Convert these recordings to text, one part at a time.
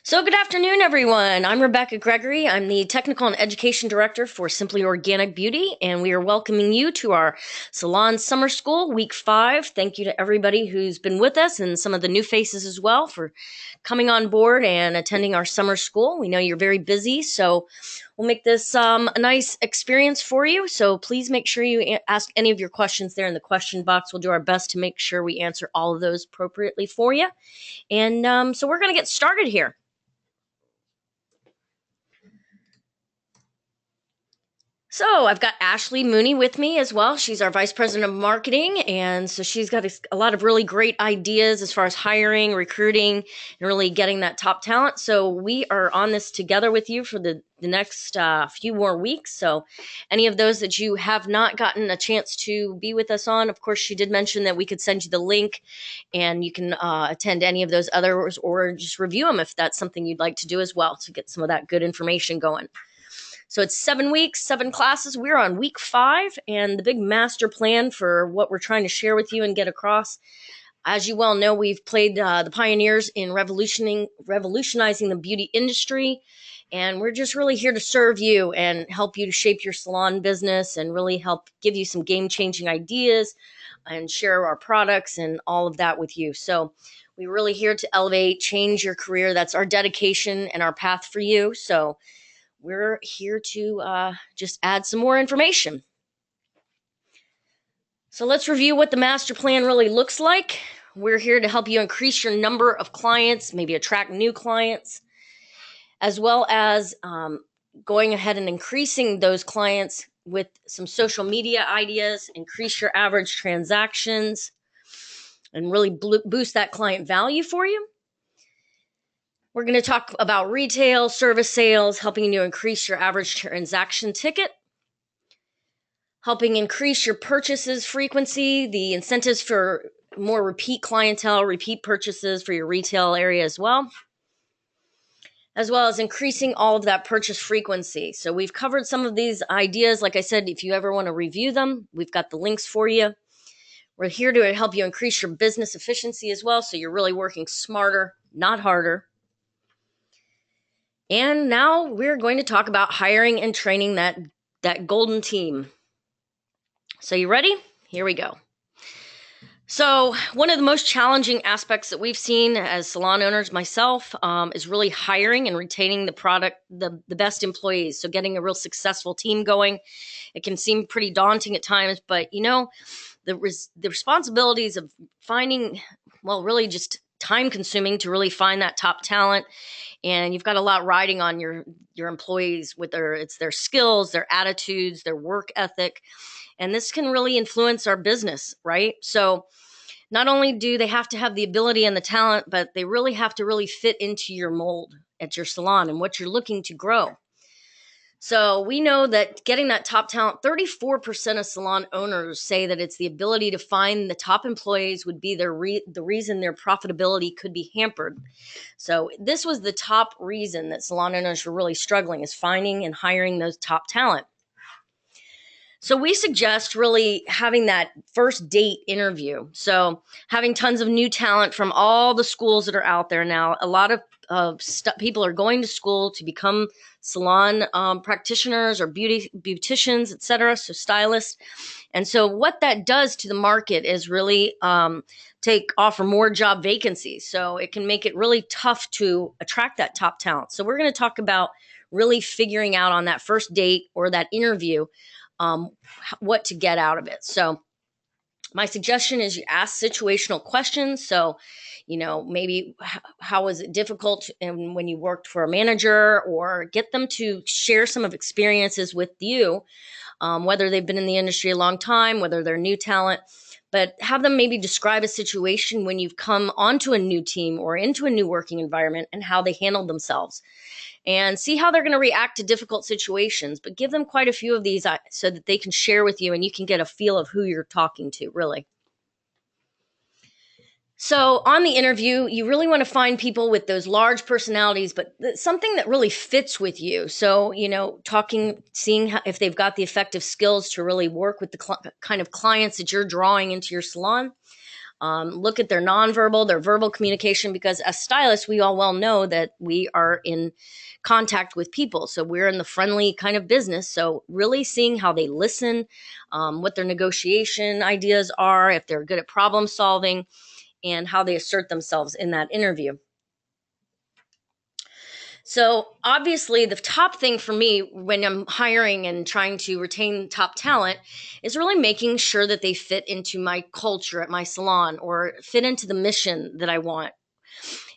So, good afternoon, everyone. I'm Rebecca Gregory. I'm the Technical and Education Director for Simply Organic Beauty, and we are welcoming you to our Salon Summer School, Week 5. Thank you to everybody who's been with us and some of the new faces as well for coming on board and attending our summer school. We know you're very busy, so we'll make this a nice experience for you. So, please make sure you ask any of your questions there in the question box. We'll do our best to make sure we answer all of those appropriately for you. And so, we're going to get started here. So I've got Ashley Mooney with me as well. She's our Vice President of Marketing. And so she's got a lot of really great ideas as far as hiring, recruiting, and really getting that top talent. So we are on this together with you for the next few more weeks. So any of those that you have not gotten a chance to be with us on, of course, she did mention that we could send you the link and you can attend any of those others or just review them if that's something you'd like to do as well to get some of that good information going. So it's 7 weeks, 7 classes. We're on week 5, and the big master plan for what we're trying to share with you and get across. As you well know, we've played the pioneers in revolutionizing the beauty industry, and we're just really here to serve you and help you to shape your salon business and really help give you some game-changing ideas and share our products and all of that with you. So we're really here to elevate, change your career. That's our dedication and our path for you. So we're here to just add some more information. So let's review what the master plan really looks like. We're here to help you increase your number of clients, maybe attract new clients, as well as going ahead and increasing those clients with some social media ideas, increase your average transactions, and really boost that client value for you. We're going to talk about retail, service sales, helping you increase your average transaction ticket, helping increase your purchases frequency, the incentives for more repeat clientele, repeat purchases for your retail area as well as increasing all of that purchase frequency. So we've covered some of these ideas. Like I said, if you ever want to review them, we've got the links for you. We're here to help you increase your business efficiency as well, so you're really working smarter, not harder. And now we're going to talk about hiring and training that golden team. So you ready? Here we go. So one of the most challenging aspects that we've seen as salon owners, myself, is really hiring and retaining the best employees. So getting a real successful team going. It can seem pretty daunting at times, but the responsibilities of finding, really just time consuming to really find that top talent. And you've got a lot riding on your employees with their skills, their attitudes, their work ethic. And this can really influence our business, right? So not only do they have to have the ability and the talent, but they really have to really fit into your mold at your salon and what you're looking to grow. So we know that getting that top talent, 34% of salon owners say that it's the ability to find the top employees would be the reason their profitability could be hampered. So this was the top reason that salon owners were really struggling, is finding and hiring those top talent. So we suggest really having that first date interview. So having tons of new talent from all the schools that are out there now. A lot of people are going to school to become salon practitioners or beauticians, etc. So stylists. And so what that does to the market is really offer more job vacancies. So it can make it really tough to attract that top talent. So we're going to talk about really figuring out on that first date or that interview what to get out of it. So my suggestion is you ask situational questions. So, maybe how was it difficult when you worked for a manager, or get them to share some of experiences with you, whether they've been in the industry a long time, whether they're new talent, but have them maybe describe a situation when you've come onto a new team or into a new working environment and how they handled themselves. And see how they're going to react to difficult situations, but give them quite a few of these so that they can share with you and you can get a feel of who you're talking to, really. So on the interview, you really want to find people with those large personalities, but something that really fits with you. So, seeing if they've got the effective skills to really work with the kind of clients that you're drawing into your salon. Look at their nonverbal, their verbal communication, because as stylists, we all well know that we are in contact with people. So we're in the friendly kind of business. So really seeing how they listen, what their negotiation ideas are, if they're good at problem solving, and how they assert themselves in that interview. So obviously the top thing for me when I'm hiring and trying to retain top talent is really making sure that they fit into my culture at my salon or fit into the mission that I want.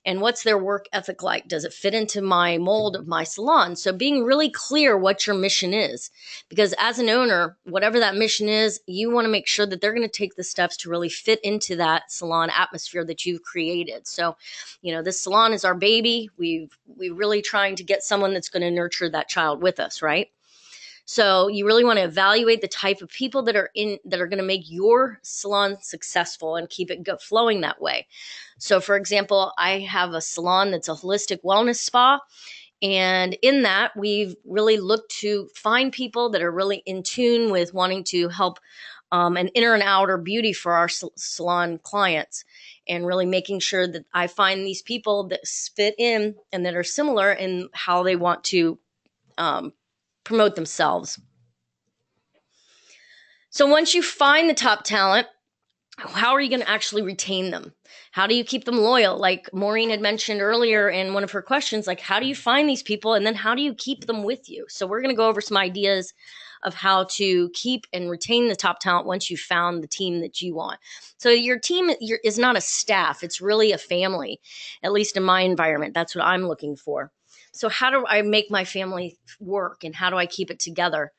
And what's their work ethic like? Does it fit into my mold of my salon? So being really clear what your mission is, because as an owner, whatever that mission is, you want to make sure that they're going to take the steps to really fit into that salon atmosphere that you've created. So, this salon is our baby. We're really trying to get someone that's going to nurture that child with us, right? So you really want to evaluate the type of people that are going to make your salon successful and keep it flowing that way. So for example, I have a salon that's a holistic wellness spa. And in that, we've really looked to find people that are really in tune with wanting to help an inner and outer beauty for our salon clients, and really making sure that I find these people that fit in and that are similar in how they want to promote themselves. So once you find the top talent, how are you going to actually retain them? How do you keep them loyal? Like Maureen had mentioned earlier in one of her questions, like how do you find these people and then how do you keep them with you? So we're going to go over some ideas of how to keep and retain the top talent once you've found the team that you want. So your team is not a staff. It's really a family, at least in my environment. That's what I'm looking for. So how do I make my family work and how do I keep it together?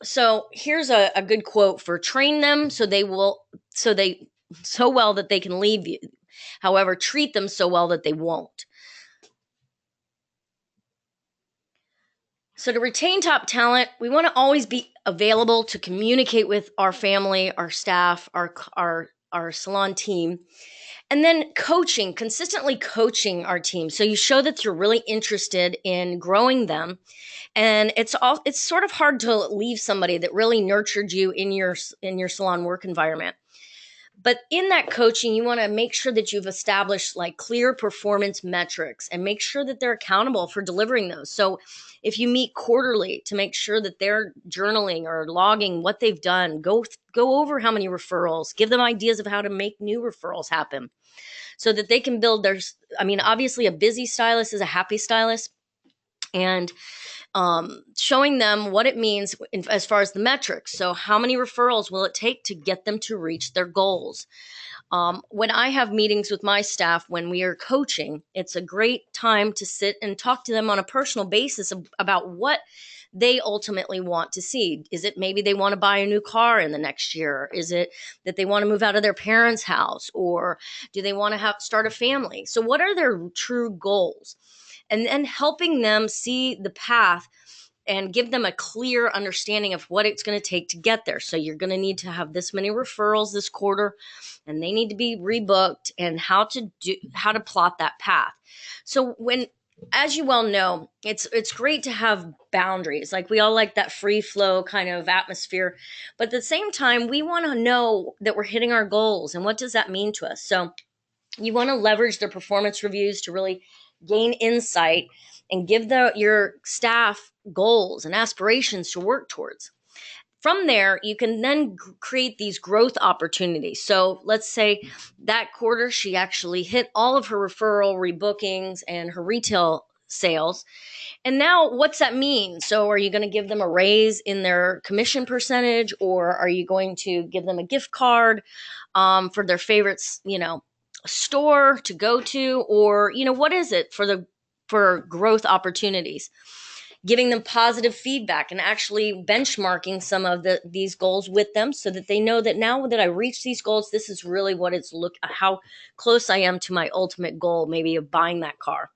So here's a good quote for train them so well that they can leave you. However, treat them so well that they won't. So to retain top talent, we want to always be available to communicate with our family, our staff, our salon team. And then consistently coaching our team. So you show that you're really interested in growing them. And it's sort of hard to leave somebody that really nurtured you in your salon work environment. But in that coaching, you want to make sure that you've established like clear performance metrics and make sure that they're accountable for delivering those. So if you meet quarterly to make sure that they're journaling or logging what they've done, go over how many referrals, give them ideas of how to make new referrals happen so that they can build obviously a busy stylist is a happy stylist, and showing them what it means as far as the metrics. So how many referrals will it take to get them to reach their goals? When I have meetings with my staff, when we are coaching, it's a great time to sit and talk to them on a personal basis about what they ultimately want to see. Is it maybe they want to buy a new car in the next year? Is it that they want to move out of their parents' house? Or do they want to start a family? So what are their true goals? And then helping them see the path and give them a clear understanding of what it's going to take to get there. So you're going to need to have this many referrals this quarter, and they need to be rebooked, and how to plot that path. So as you well know, it's great to have boundaries. Like we all like that free flow kind of atmosphere, but at the same time, we want to know that we're hitting our goals, and what does that mean to us? So you want to leverage their performance reviews to really gain insight and give your staff goals and aspirations to work towards. From there, you can then create these growth opportunities. So let's say that quarter, she actually hit all of her referral rebookings and her retail sales. And now what's that mean? So are you going to give them a raise in their commission percentage, or are you going to give them a gift card for their favorites, store to go to, or what is it for growth opportunities? Giving them positive feedback and actually benchmarking some of these goals with them so that they know that now that I reach these goals, this is really what how close I am to my ultimate goal, maybe of buying that car.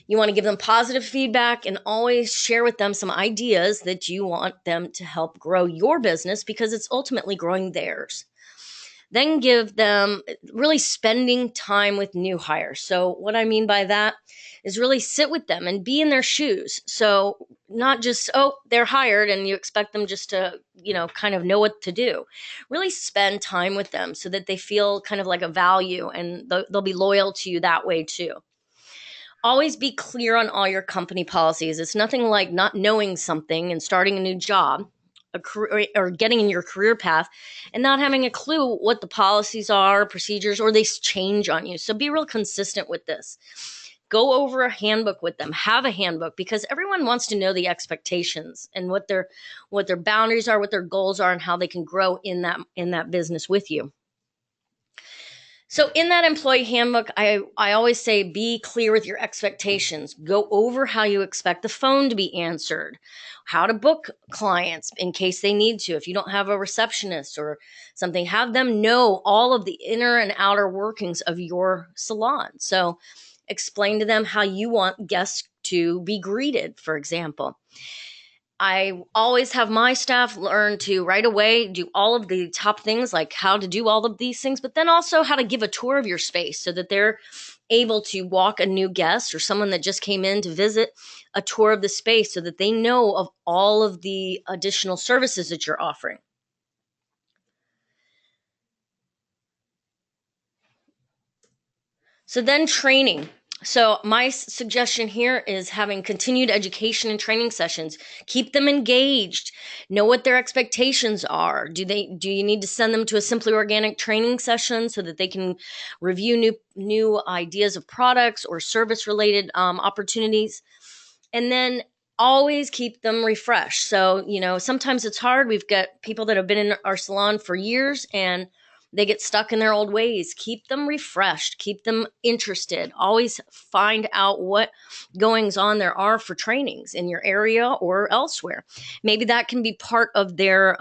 You want to give them positive feedback and always share with them some ideas that you want them to help grow your business, because it's ultimately growing theirs. Then give them really spending time with new hires. So what I mean by that is really sit with them and be in their shoes. So not just, oh, they're hired and you expect them just to, kind of know what to do. Really spend time with them so that they feel kind of like a value, and they'll be loyal to you that way too. Always be clear on all your company policies. It's nothing like not knowing something and starting a new job, a career, or getting in your career path and not having a clue what the policies are, procedures, or they change on you. So be real consistent with this. Go over a handbook with them. Have a handbook, because everyone wants to know the expectations and what their boundaries are, what their goals are, and how they can grow in that business with you. So in that employee handbook, I always say, be clear with your expectations. Go over how you expect the phone to be answered, how to book clients in case they need to. If you don't have a receptionist or something, have them know all of the inner and outer workings of your salon. So explain to them how you want guests to be greeted, for example. I always have my staff learn to right away do all of the top things, like how to do all of these things, but then also how to give a tour of your space so that they're able to walk a new guest or someone that just came in to visit a tour of the space so that they know of all of the additional services that you're offering. So then training. So my suggestion here is having continued education and training sessions. Keep them engaged. Know what their expectations are. Do you need to send them to a Simply Organic training session so that they can review new ideas of products or service related opportunities? And then always keep them refreshed. So, sometimes it's hard. We've got people that have been in our salon for years and they get stuck in their old ways. Keep them refreshed, keep them interested. Always find out what goings on there are for trainings in your area or elsewhere. Maybe that can be part of their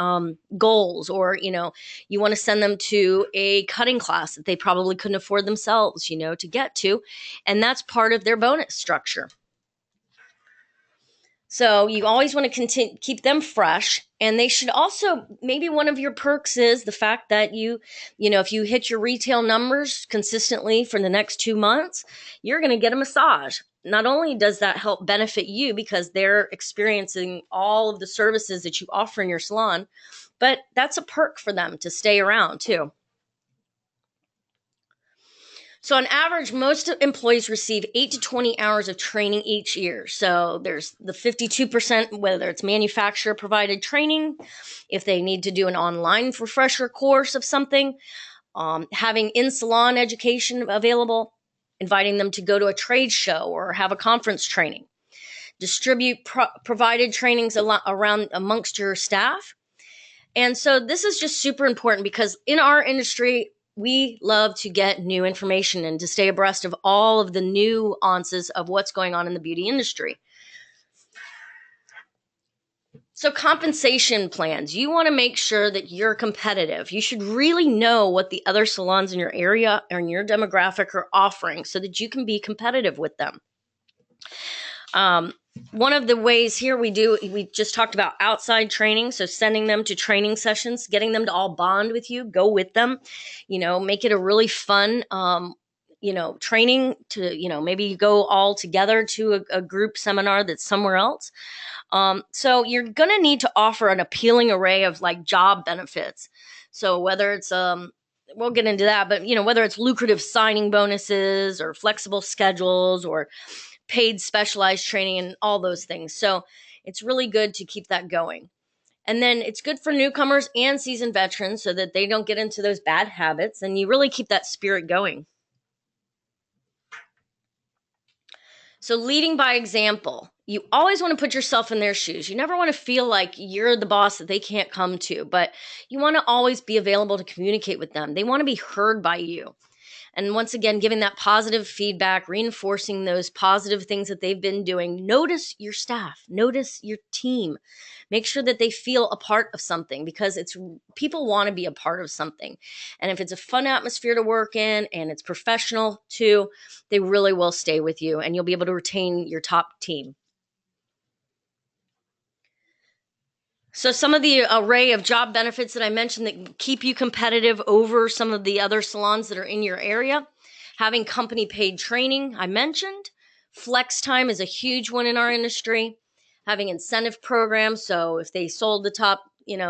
goals, or, you want to send them to a cutting class that they probably couldn't afford themselves, to get to. And that's part of their bonus structure. So you always want to keep them fresh. And they should also, maybe one of your perks is the fact that if you hit your retail numbers consistently for the next 2 months, you're going to get a massage. Not only does that help benefit you because they're experiencing all of the services that you offer in your salon, but that's a perk for them to stay around too. So on average, most employees receive 8 to 20 hours of training each year. So there's the 52%, whether it's manufacturer provided training, if they need to do an online refresher course of something, having in-salon education available, inviting them to go to a trade show or have a conference training, distribute provided trainings around amongst your staff. And so this is just super important because in our industry, we love to get new information and to stay abreast of all of the nuances of what's going on in the beauty industry. So compensation plans, you want to make sure that you're competitive. You should really know what the other salons in your area or in your demographic are offering so that you can be competitive with them. One of the ways here we just talked about outside training. So sending them to training sessions, getting them to all bond with you, go with them, make it a really fun, training to, maybe you go all together to a group seminar that's somewhere else. So you're going to need to offer an appealing array of like job benefits. So whether it's, we'll get into that, but whether it's lucrative signing bonuses or flexible schedules or paid specialized training and all those things. So it's really good to keep that going. And then it's good for newcomers and seasoned veterans so that they don't get into those bad habits and you really keep that spirit going. So leading by example, you always want to put yourself in their shoes. You never want to feel like you're the boss that they can't come to, but you want to always be available to communicate with them. They want to be heard by you. And once again, giving that positive feedback, reinforcing those positive things that they've been doing. Notice your staff, notice your team. Make sure that they feel a part of something because people want to be a part of something. And if it's a fun atmosphere to work in and it's professional too, they really will stay with you and you'll be able to retain your top team. So some of the array of job benefits that I mentioned that keep you competitive over some of the other salons that are in your area. Having company paid training, I mentioned. Flex time is a huge one in our industry. having incentive programs. So if they sold the top,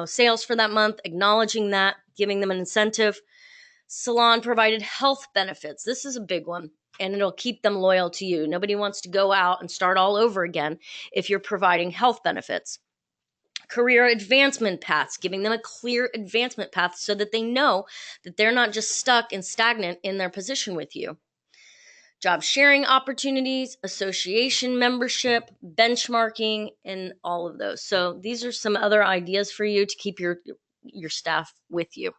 sales for that month, acknowledging that, giving them an incentive. Salon provided health benefits. This is a big one, and it'll keep them loyal to you. Nobody wants to go out and start all over again if you're providing health benefits. Career advancement paths, giving them a clear advancement path so that they know that they're not just stuck and stagnant in their position with you. Job sharing opportunities, association membership, benchmarking, and all of those. So these are some other ideas for you to keep your staff with you.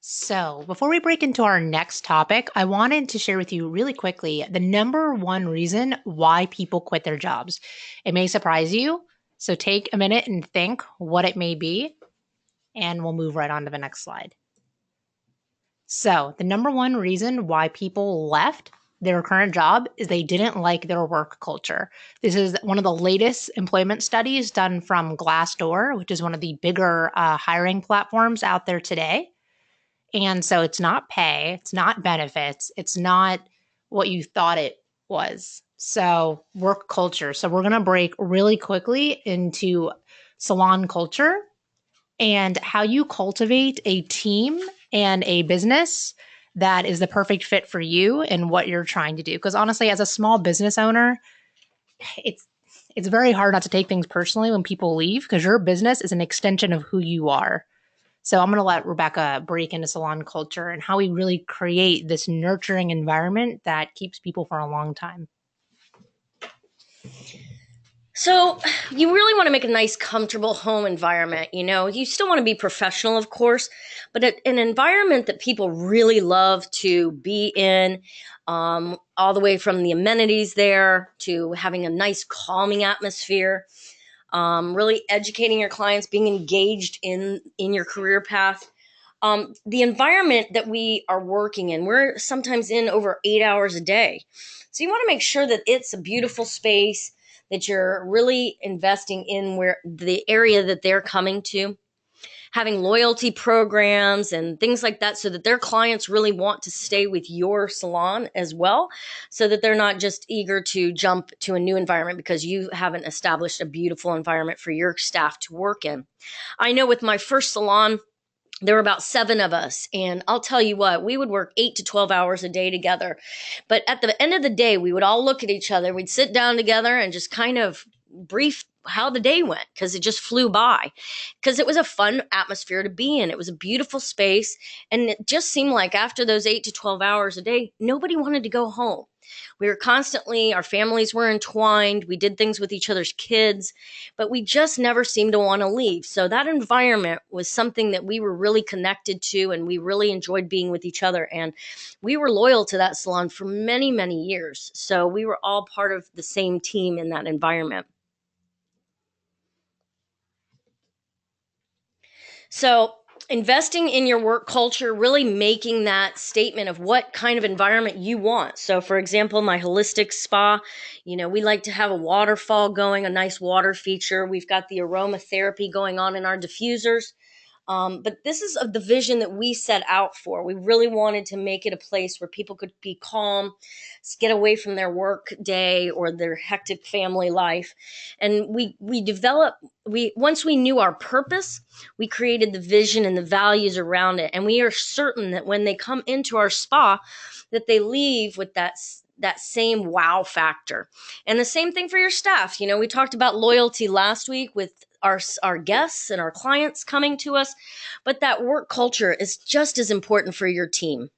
So before we break into our next topic, I wanted to share with you really quickly the number one reason why people quit their jobs. It may surprise you. So take a minute and think what it may be, and we'll move right on to the next slide. So the number one reason why people left their current job is they didn't like their work culture. This is one of the latest employment studies done from Glassdoor, which is one of the bigger hiring platforms out there today. And so it's not pay, it's not benefits, it's not what you thought it was. So work culture. So we're going to break really quickly into salon culture and how you cultivate a team and a business that is the perfect fit for you and what you're trying to do. Because honestly, as a small business owner, it's very hard not to take things personally when people leave because your business is an extension of who you are. So I'm going to let Rebecca break into salon culture and how we really create this nurturing environment that keeps people for a long time. So you really want to make a nice, comfortable home environment. You still want to be professional, of course, but an environment that people really love to be in, all the way from the amenities there to having a nice, calming atmosphere. Really educating your clients, being engaged in your career path. The environment that we are working in, we're sometimes in over 8 hours a day. So you want to make sure that it's a beautiful space, that you're really investing in where the area that they're coming to, having loyalty programs and things like that so that their clients really want to stay with your salon as well, so that they're not just eager to jump to a new environment because you haven't established a beautiful environment for your staff to work in. I know with my first salon, there were about 7 of us. And I'll tell you what, we would work 8 to 12 hours a day together. But at the end of the day, we would all look at each other. We'd sit down together and just kind of brief how the day went because it just flew by, because it was a fun atmosphere to be in. It was a beautiful space. And it just seemed like after those 8 to 12 hours a day, nobody wanted to go home. We were constantly, our families were entwined. We did things with each other's kids, but we just never seemed to want to leave. So that environment was something that we were really connected to, and we really enjoyed being with each other. And we were loyal to that salon for many, many years. So we were all part of the same team in that environment. So investing in your work culture, really making that statement of what kind of environment you want. So for example, my holistic spa, we like to have a waterfall going, a nice water feature. We've got the aromatherapy going on in our diffusers. But this is the vision that we set out for. We really wanted to make it a place where people could be calm, get away from their work day or their hectic family life. And once we knew our purpose, we created the vision and the values around it. And we are certain that when they come into our spa, that they leave with that same wow factor. And the same thing for your staff. We talked about loyalty last week with our guests and our clients coming to us, but that work culture is just as important for your team.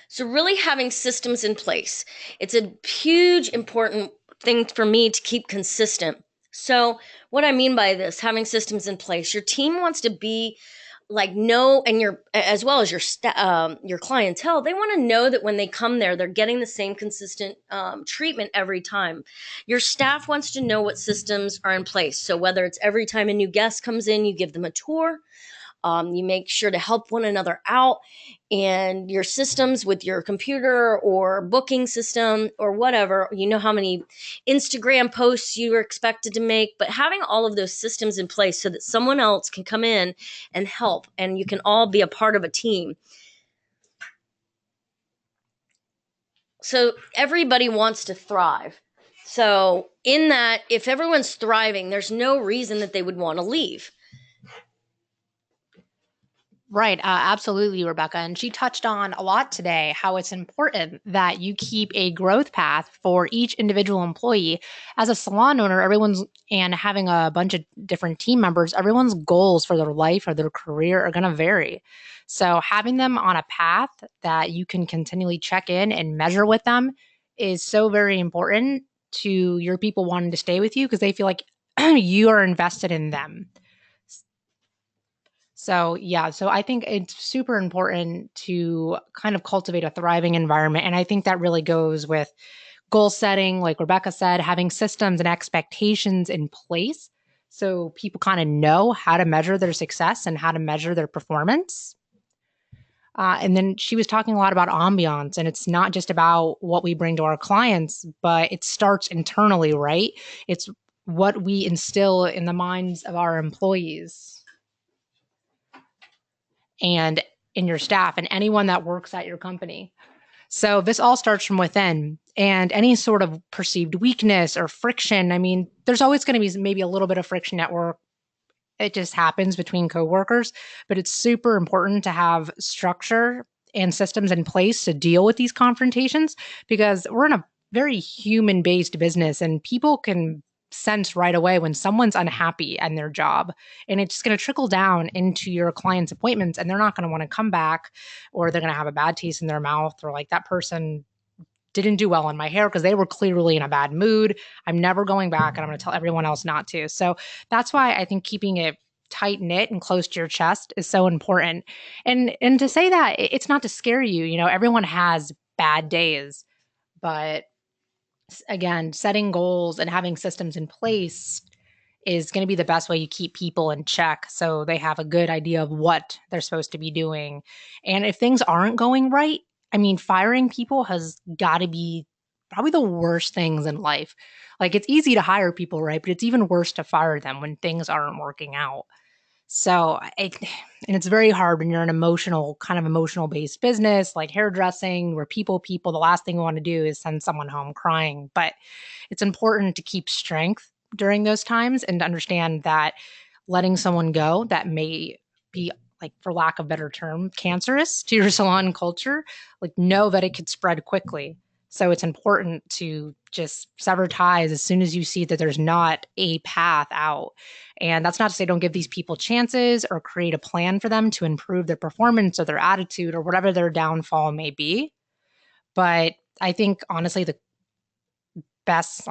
So really having systems in place. It's a huge, important thing for me to keep consistent. So what I mean by this, having systems in place, your team wants to be and as well as your clientele, they want to know that when they come there, they're getting the same consistent treatment every time. Your staff wants to know what systems are in place. So whether it's every time a new guest comes in, you give them a tour, You make sure to help one another out, and your systems with your computer or booking system or whatever, you know how many Instagram posts you are expected to make, but having all of those systems in place so that someone else can come in and help and you can all be a part of a team. So everybody wants to thrive. So in that, if everyone's thriving, there's no reason that they would want to leave. Right, absolutely, Rebecca. And she touched on a lot today how it's important that you keep a growth path for each individual employee. As a salon owner, and having a bunch of different team members, everyone's goals for their life or their career are going to vary. So having them on a path that you can continually check in and measure with them is so very important to your people wanting to stay with you because they feel like you are invested in them. So, yeah, so I think it's super important to kind of cultivate a thriving environment. And I think that really goes with goal setting, like Rebecca said, having systems and expectations in place so people kind of know how to measure their success and how to measure their performance. And then she was talking a lot about ambiance, and it's not just about what we bring to our clients, but it starts internally, right? It's what we instill in the minds of our employees and in your staff and anyone that works at your company. So this all starts from within, and any sort of perceived weakness or friction, I mean, there's always going to be maybe a little bit of friction at work. It just happens between coworkers, but it's super important to have structure and systems in place to deal with these confrontations because we're in a very human based business and people can sense right away when someone's unhappy in their job, and it's going to trickle down into your clients' appointments, and they're not going to want to come back, or they're going to have a bad taste in their mouth, or like that person didn't do well on my hair because they were clearly in a bad mood. I'm never going back and I'm going to tell everyone else not to. So that's why I think keeping it tight knit and close to your chest is so important. And to say that it's not to scare you, you know, everyone has bad days, but again, setting goals and having systems in place is going to be the best way you keep people in check so they have a good idea of what they're supposed to be doing. And if things aren't going right, I mean, firing people has got to be probably the worst things in life. Like it's easy to hire people, right? But it's even worse to fire them when things aren't working out. So, and it's very hard when you're an kind of emotional based business like hairdressing, where people, the last thing you want to do is send someone home crying. But it's important to keep strength during those times and to understand that letting someone go that may be, like, for lack of a better term, cancerous to your salon culture, like, know that it could spread quickly. So it's important to just sever ties as soon as you see that there's not a path out. And that's not to say don't give these people chances or create a plan for them to improve their performance or their attitude or whatever their downfall may be. But I think honestly, the best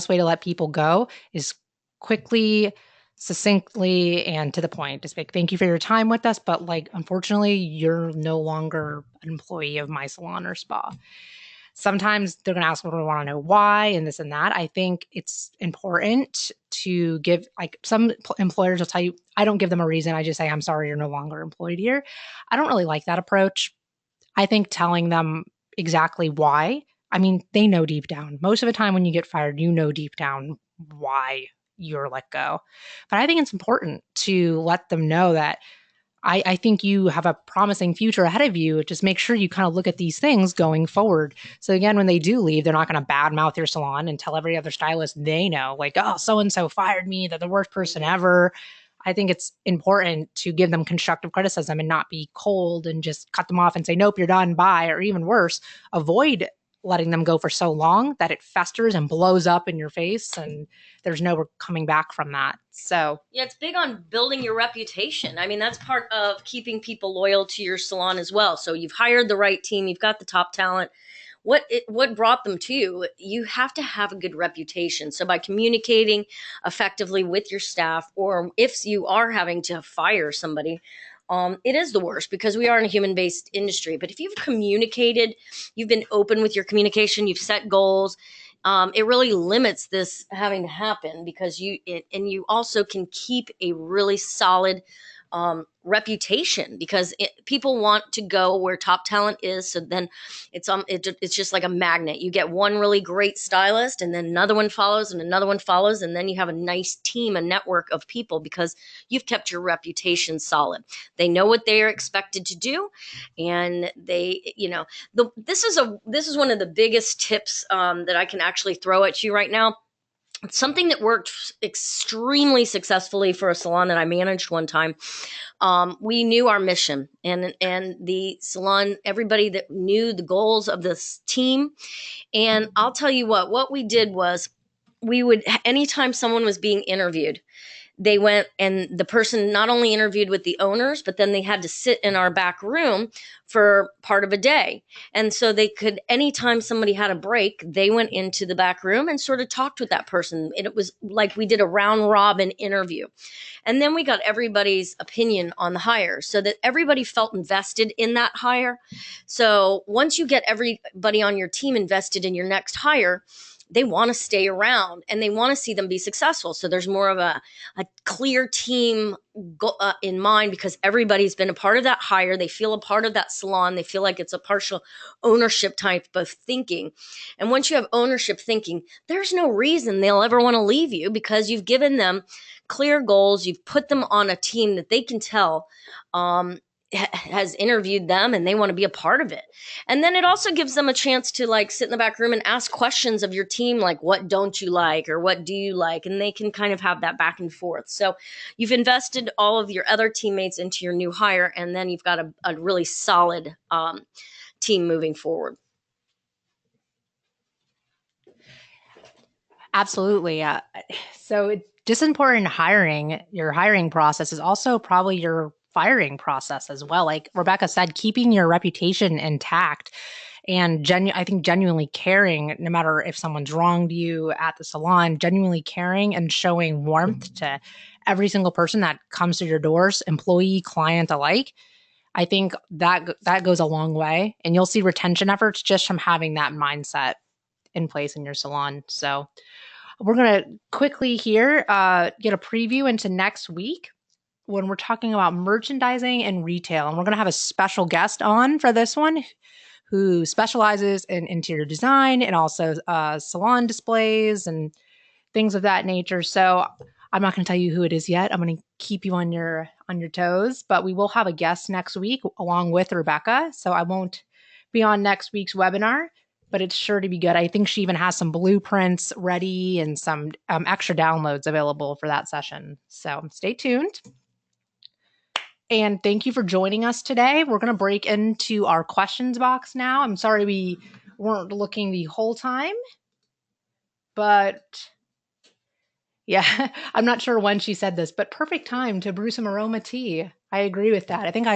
way to let people go is quickly, succinctly, and to the point. Just like, thank you for your time with us, but like, unfortunately, you're no longer an employee of my salon or spa. Sometimes they're going to ask, well, we want to know why and this and that. I think it's important to give, like, some employers will tell you, I don't give them a reason. I just say, I'm sorry, you're no longer employed here. I don't really like that approach. I think telling them exactly why, I mean, they know deep down. Most of the time when you get fired, you know deep down why you're let go. But I think it's important to let them know that I think you have a promising future ahead of you. Just make sure you kind of look at these things going forward. So again, when they do leave, they're not going to badmouth your salon and tell every other stylist they know, like, oh, so-and-so fired me. They're the worst person ever. I think it's important to give them constructive criticism and not be cold and just cut them off and say, nope, you're done, bye. Or even worse, avoid letting them go for so long that it festers and blows up in your face and there's no coming back from that. So yeah, it's big on building your reputation. I mean, that's part of keeping people loyal to your salon as well. So you've hired the right team, you've got the top talent. What brought them to you? You have to have a good reputation. So by communicating effectively with your staff, or if you are having to fire somebody, it is the worst because we are in a human-based industry. But if you've communicated, you've been open with your communication, you've set goals, it really limits this having to happen because you also can keep a really solid reputation, because people want to go where top talent is. So then it's just like a magnet. You get one really great stylist, and then another one follows, and another one follows, and then you have a nice team, a network of people, because you've kept your reputation solid. They know what they are expected to do, and they, this is one of the biggest tips that I can actually throw at you right now. It's something that worked extremely successfully for a salon that I managed one time. We knew our mission, and the salon, everybody that knew the goals of this team. And I'll tell you what we did was, we would, anytime someone was being interviewed, they went, and the person not only interviewed with the owners, but then they had to sit in our back room for part of a day. And so they could, anytime somebody had a break, they went into the back room and sort of talked with that person. And it was like we did a round robin interview. And then we got everybody's opinion on the hire, so that everybody felt invested in that hire. So once you get everybody on your team invested in your next hire, they want to stay around and they want to see them be successful. So there's more of a clear team in mind, because everybody's been a part of that hire. They feel a part of that salon. They feel like it's a partial ownership type of thinking. And once you have ownership thinking, there's no reason they'll ever want to leave you, because you've given them clear goals. You've put them on a team that they can tell has interviewed them, and they want to be a part of it. And then it also gives them a chance to like sit in the back room and ask questions of your team, like, what don't you like, or what do you like? And they can kind of have that back and forth. So you've invested all of your other teammates into your new hire, and then you've got a really solid team moving forward. Absolutely. So it's just important hiring. Your hiring process is also probably your firing process as well. Like Rebecca said, keeping your reputation intact and I think genuinely caring, no matter if someone's wronged you at the salon, genuinely caring and showing warmth to every single person that comes to your doors, employee, client alike. I think that goes a long way, and you'll see retention efforts just from having that mindset in place in your salon. So we're going to quickly here get a preview into next week when we're talking about merchandising and retail. And we're going to have a special guest on for this one who specializes in interior design and also salon displays and things of that nature. So I'm not going to tell you who it is yet. I'm going to keep you on your toes, but we will have a guest next week along with Rebecca. So I won't be on next week's webinar, but it's sure to be good. I think she even has some blueprints ready and some extra downloads available for that session. So stay tuned. And thank you for joining us today. We're going to break into our questions box now. I'm sorry we weren't looking the whole time, but yeah, I'm not sure when she said this, but perfect time to brew some aroma tea. I agree with that. I think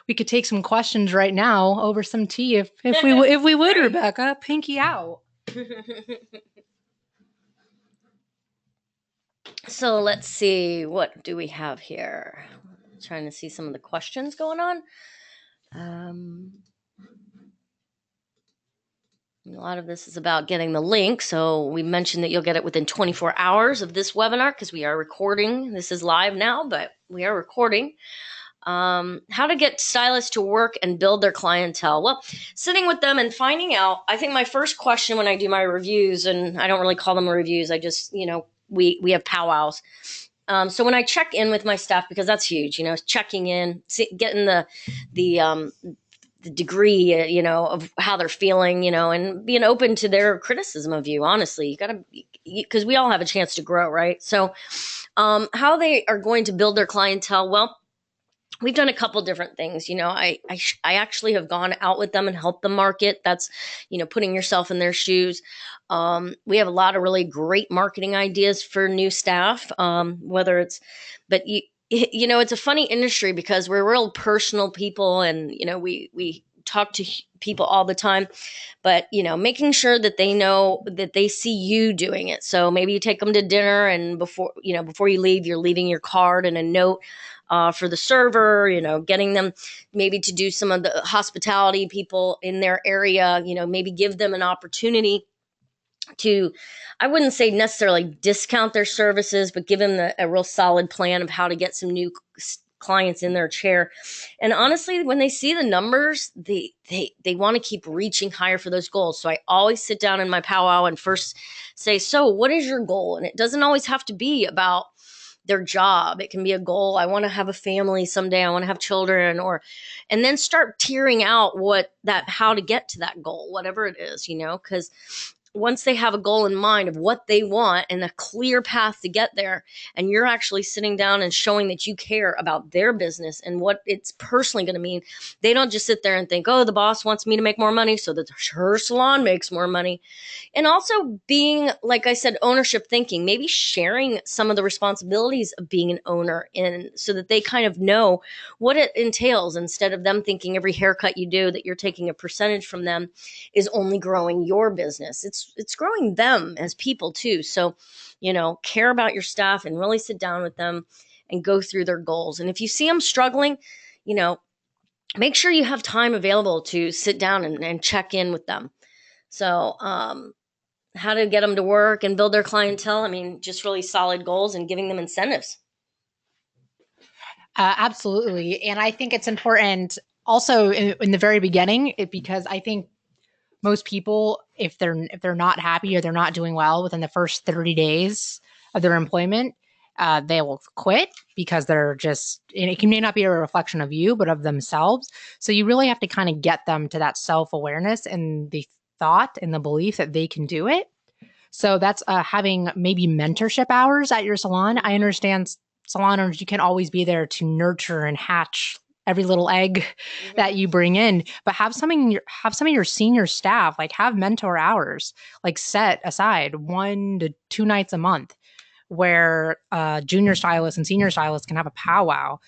we could take some questions right now over some tea if we would, Rebecca. Pinky out. So let's see, what do we have here? Trying to see some of the questions going on. A lot of this is about getting the link. So we mentioned that you'll get it within 24 hours of this webinar, because we are recording. This is live now, but we are recording. How to get stylists to work and build their clientele. Well, sitting with them and finding out. I think my first question when I do my reviews, and I don't really call them reviews, I just, we have powwows. So when I check in with my staff, because that's huge, checking in, getting the degree, of how they're feeling, and being open to their criticism of you. Honestly, you gotta, because we all have a chance to grow, right? So, how they are going to build their clientele. Well, we've done a couple different things. I actually have gone out with them and helped them market. That's, putting yourself in their shoes. We have a lot of really great marketing ideas for new staff, it's a funny industry because we're real personal people, and, we talk to people all the time, but, making sure that they know that they see you doing it. So maybe you take them to dinner, and before you leave, you're leaving your card and a note for the server, getting them maybe to do some of the hospitality people in their area, maybe give them an opportunity to, I wouldn't say necessarily discount their services, but give them a real solid plan of how to get some new clients in their chair. And honestly, when they see the numbers, they want to keep reaching higher for those goals. So I always sit down in my powwow and first say, so what is your goal? And it doesn't always have to be about their job. It can be a goal. I want to have a family someday. I want to have children, or, and then start tearing out how to get to that goal, whatever it is, because once they have a goal in mind of what they want and a clear path to get there, and you're actually sitting down and showing that you care about their business and what it's personally going to mean, they don't just sit there and think, oh, the boss wants me to make more money so that her salon makes more money. And also being, like I said, ownership thinking, maybe sharing some of the responsibilities of being an owner, and so that they kind of know what it entails, instead of them thinking every haircut you do that you're taking a percentage from them is only growing your business. It's growing them as people too. So, care about your staff and really sit down with them and go through their goals. And if you see them struggling, make sure you have time available to sit down and check in with them. So, how to get them to work and build their clientele. I mean, just really solid goals and giving them incentives. Absolutely. And I think it's important also in the very beginning, because I think most people, if they're not happy or they're not doing well within the first 30 days of their employment, they will quit because they're just, and it may not be a reflection of you, but of themselves. So you really have to kind of get them to that self-awareness and the thought and the belief that they can do it. So that's having maybe mentorship hours at your salon. I understand salon owners, you can always be there to nurture and hatch every little egg that you bring in, but have some of your senior staff, like, have mentor hours, like, set aside 1 to 2 nights a month where junior stylists and senior stylists can have a powwow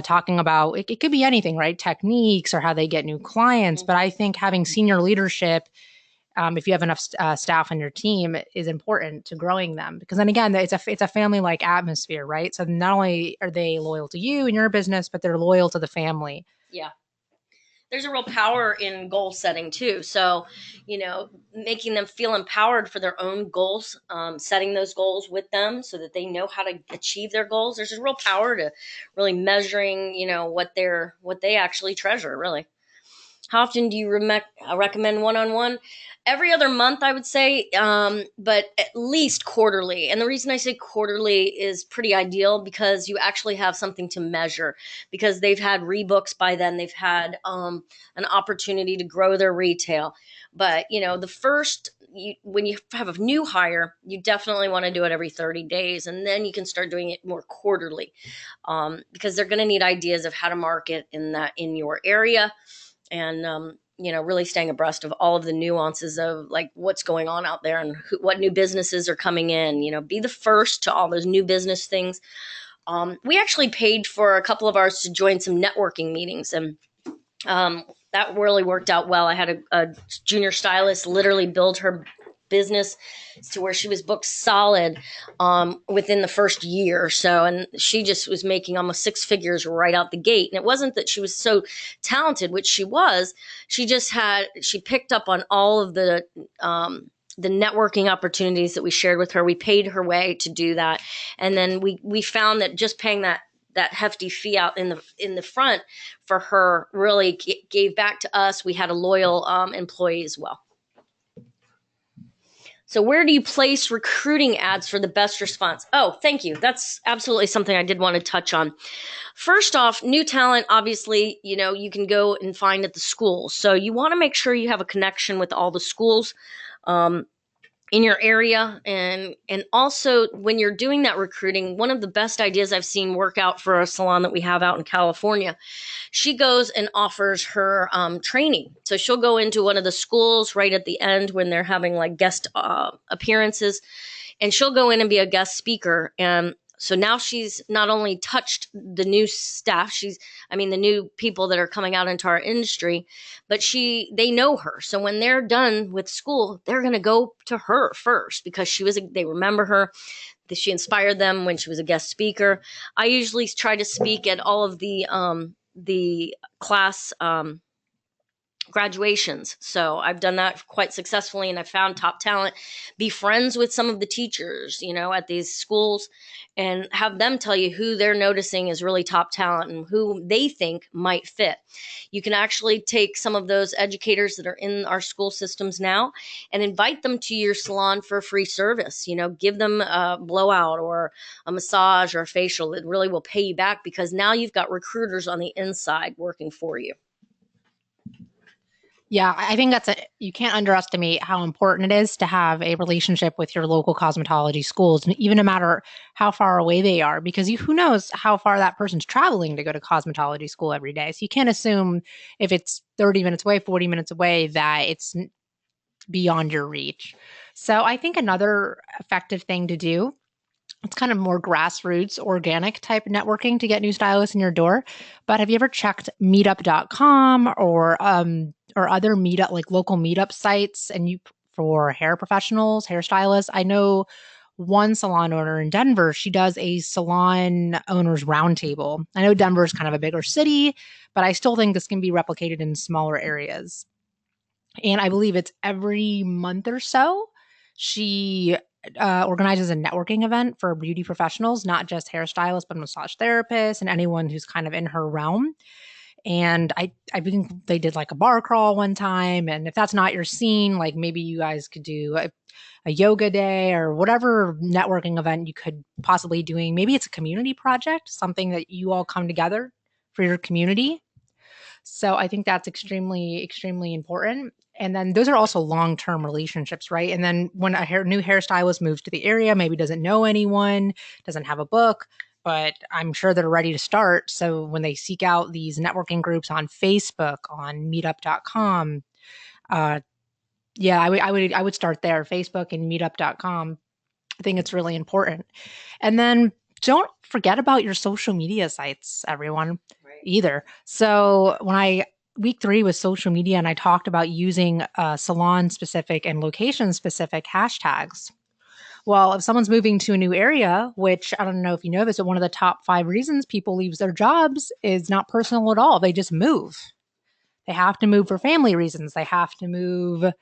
talking about, it could be anything, right? Techniques or how they get new clients. But I think having senior leadership, if you have enough staff on your team, is important to growing them, because then again, it's a family like atmosphere, right? So not only are they loyal to you and your business, but they're loyal to the family. Yeah. There's a real power in goal setting too. So, making them feel empowered for their own goals, setting those goals with them so that they know how to achieve their goals. There's a real power to really measuring, what they actually treasure, really. How often do you recommend one-on-one? Every other month, I would say, but at least quarterly. And the reason I say quarterly is pretty ideal, because you actually have something to measure, because they've had rebooks by then. They've had an opportunity to grow their retail. But, when you have a new hire, you definitely want to do it every 30 days. And then you can start doing it more quarterly, because they're going to need ideas of how to market in your area. And really staying abreast of all of the nuances of, like, what's going on out there and what new businesses are coming in. Be the first to all those new business things. We actually paid for a couple of ours to join some networking meetings, and that really worked out well. I had a junior stylist literally build her business to where she was booked solid within the first year or so, and she just was making almost 6 figures right out the gate. And it wasn't that she was so talented, which she was. She picked up on all of the networking opportunities that we shared with her. We paid her way to do that, and then we found that just paying that hefty fee out in the front for her really gave back to us. We had a loyal employee as well. So where do you place recruiting ads for the best response? Oh, thank you. That's absolutely something I did want to touch on. First off, new talent, obviously, you can go and find at the schools. So you want to make sure you have a connection with all the schools in your area. And also, when you're doing that recruiting, one of the best ideas I've seen work out for a salon that we have out in California, she goes and offers her training. So she'll go into one of the schools right at the end when they're having like guest appearances, and she'll go in and be a guest speaker. And so now she's not only touched the new staff, the new people that are coming out into our industry, but they know her. So when they're done with school, they're going to go to her first, because they remember her. She inspired them when she was a guest speaker. I usually try to speak at all of the class graduations. So I've done that quite successfully, and I found top talent. Be friends with some of the teachers, at these schools, and have them tell you who they're noticing is really top talent and who they think might fit. You can actually take some of those educators that are in our school systems now and invite them to your salon for a free service. Give them a blowout or a massage or a facial. It really will pay you back, because now you've got recruiters on the inside working for you. Yeah, I think you can't underestimate how important it is to have a relationship with your local cosmetology schools, and even no matter how far away they are, because who knows how far that person's traveling to go to cosmetology school every day. So you can't assume if it's 30 minutes away, 40 minutes away, that it's beyond your reach. So I think another effective thing to do, it's kind of more grassroots, organic type networking to get new stylists in your door. But have you ever checked meetup.com or other meetup, like local meetup sites, and for hair professionals, hairstylists? I know one salon owner in Denver, she does a salon owners roundtable. I know Denver is kind of a bigger city, but I still think this can be replicated in smaller areas. And I believe it's every month or so. She organizes a networking event for beauty professionals, not just hairstylists, but massage therapists and anyone who's kind of in her realm. And I think they did like a bar crawl one time. And if that's not your scene, like maybe you guys could do a yoga day or whatever networking event you could possibly doing. Maybe it's a community project, something that you all come together for your community. So I think that's extremely, extremely important. And then those are also long-term relationships, right? And then when a new hairstylist moves to the area, maybe doesn't know anyone, doesn't have a book, but I'm sure they're ready to start. So when they seek out these networking groups on Facebook, on meetup.com, yeah, I would start there, Facebook and meetup.com. I think it's really important. And then don't forget about your social media sites, everyone, either. So week 3 was social media, and I talked about using salon specific and location specific hashtags. Well, if someone's moving to a new area, which I don't know if you know this, but one of the top 5 reasons people leave their jobs is not personal at all. They just move. They have to move for family reasons. They have to move